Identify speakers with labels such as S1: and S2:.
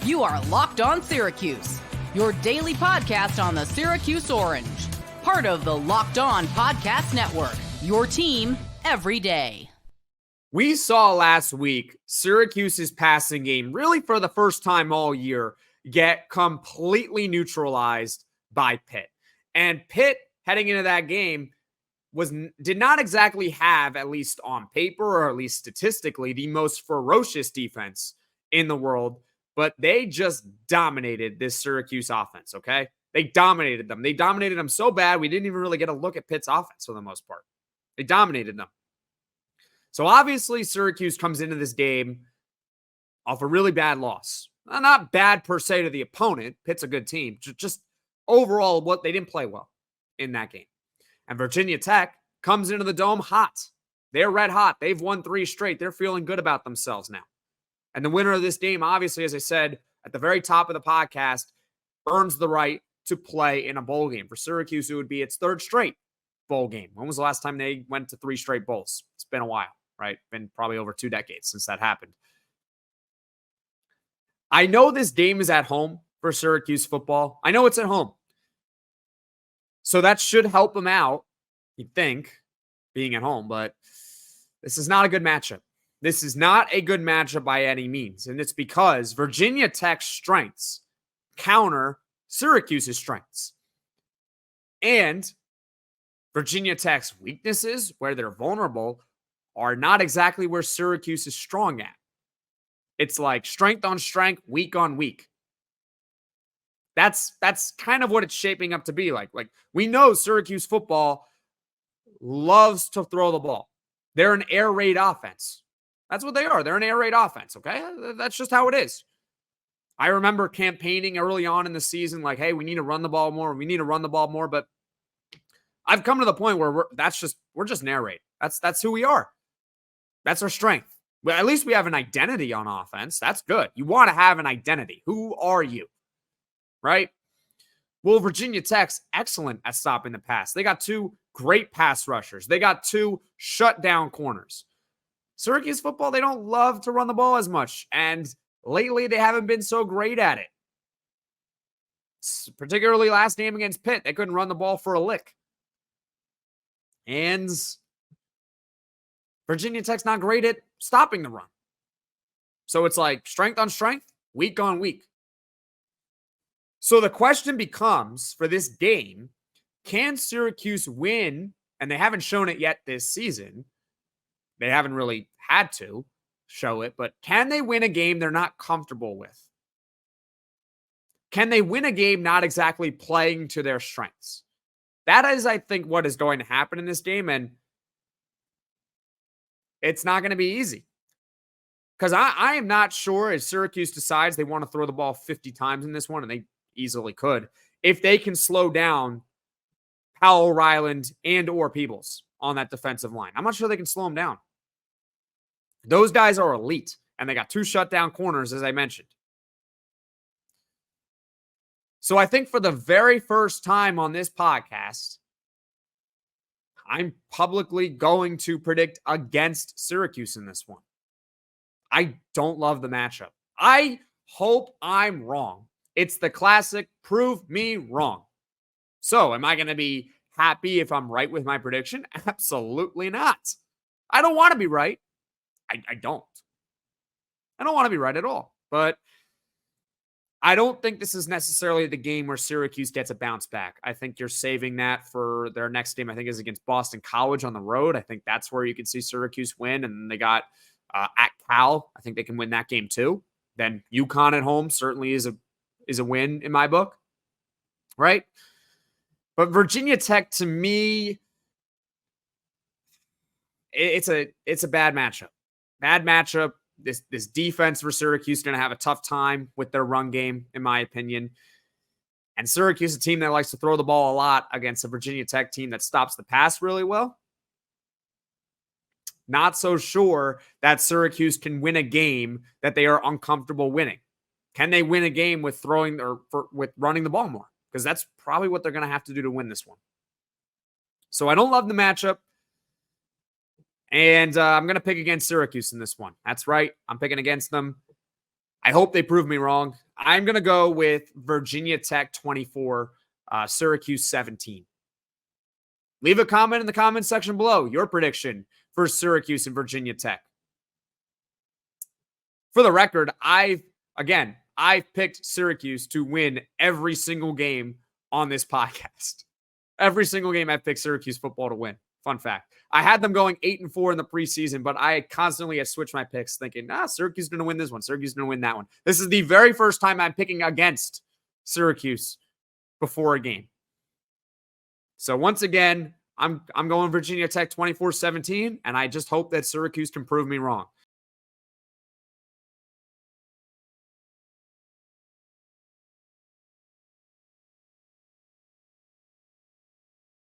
S1: You are Locked On Syracuse, your daily podcast on the Syracuse Orange. Part of the Locked On Podcast Network, your team every day.
S2: We saw last week Syracuse's passing game, really for the first time all year, get completely neutralized by Pitt. And Pitt, heading into that game, did not exactly have, at least on paper or at least statistically, the most ferocious defense in the world. But they just dominated this Syracuse offense, okay? They dominated them. They dominated them so bad, we didn't even really get a look at Pitt's offense for the most part. They dominated them. So obviously, Syracuse comes into this game off a really bad loss. Not bad per se to the opponent. Pitt's a good team. Just overall, they didn't play well in that game. And Virginia Tech comes into the Dome hot. They're red hot. They've won 3 straight. They're feeling good about themselves now. And the winner of this game, obviously, as I said at the very top of the podcast, earns the right to play in a bowl game. For Syracuse, it would be its 3rd straight bowl game. When was the last time they went to 3 straight bowls? It's been a while, right? Been probably over 2 decades since that happened. I know this game is at home for Syracuse football. I know it's at home. So that should help them out, you'd think, being at home. But this is not a good matchup. This is not a good matchup by any means. And it's because Virginia Tech's strengths counter Syracuse's strengths. And Virginia Tech's weaknesses, where they're vulnerable, are not exactly where Syracuse is strong at. It's like strength on strength, weak on weak. That's kind of what it's shaping up to be like. Like, we know Syracuse football loves to throw the ball. They're an air raid offense. That's what they are. They're an air raid offense, okay? That's just how it is. I remember campaigning early on in the season like, hey, we need to run the ball more. We need to run the ball more. But I've come to the point where we're just an air raid. That's who we are. That's our strength. Well, at least we have an identity on offense. That's good. You want to have an identity. Who are you? Right? Well, Virginia Tech's excellent at stopping the pass. They got 2 great pass rushers. They got 2 shutdown corners. Syracuse football, they don't love to run the ball as much. And lately, they haven't been so great at it. Particularly last game against Pitt. They couldn't run the ball for a lick. And Virginia Tech's not great at stopping the run. So it's like strength on strength, weak on weak. So the question becomes, for this game, can Syracuse win? And they haven't shown it yet this season. They haven't really had to show it, but can they win a game they're not comfortable with? Can they win a game not exactly playing to their strengths? That is, I think, what is going to happen in this game, and it's not going to be easy. Because I am not sure if Syracuse decides they want to throw the ball 50 times in this one, and they easily could, if they can slow down Powell-Ryland and or Peebles on that defensive line. I'm not sure they can slow them down. Those guys are elite, and they got 2 shutdown corners, as I mentioned. So I think for the very first time on this podcast, I'm publicly going to predict against Syracuse in this one. I don't love the matchup. I hope I'm wrong. It's the classic prove me wrong. So am I going to be happy if I'm right with my prediction? Absolutely not. I don't want to be right. I don't. I don't want to be right at all. But I don't think this is necessarily the game where Syracuse gets a bounce back. I think you're saving that for their next game, I think, is against Boston College on the road. I think that's where you can see Syracuse win. And they got at Cal. I think they can win that game too. Then UConn at home certainly is a win in my book. Right? But Virginia Tech, to me, it's a bad matchup. Bad matchup. This defense for Syracuse is going to have a tough time with their run game, in my opinion. And Syracuse, a team that likes to throw the ball a lot against a Virginia Tech team that stops the pass really well. Not so sure that Syracuse can win a game that they are uncomfortable winning. Can they win a game with with running the ball more? Because that's probably what they're going to have to do to win this one. So I don't love the matchup. And I'm going to pick against Syracuse in this one. That's right. I'm picking against them. I hope they prove me wrong. I'm going to go with Virginia Tech 24, Syracuse 17. Leave a comment in the comment section below. Your prediction for Syracuse and Virginia Tech. For the record, I've picked Syracuse to win every single game on this podcast. Every single game I've picked Syracuse football to win. Fun fact. I had them going 8-4 in the preseason, but I constantly had switched my picks thinking, Syracuse is going to win this one. Syracuse is going to win that one. This is the very first time I'm picking against Syracuse before a game. So once again, I'm going Virginia Tech 24-17, and I just hope that Syracuse can prove me wrong.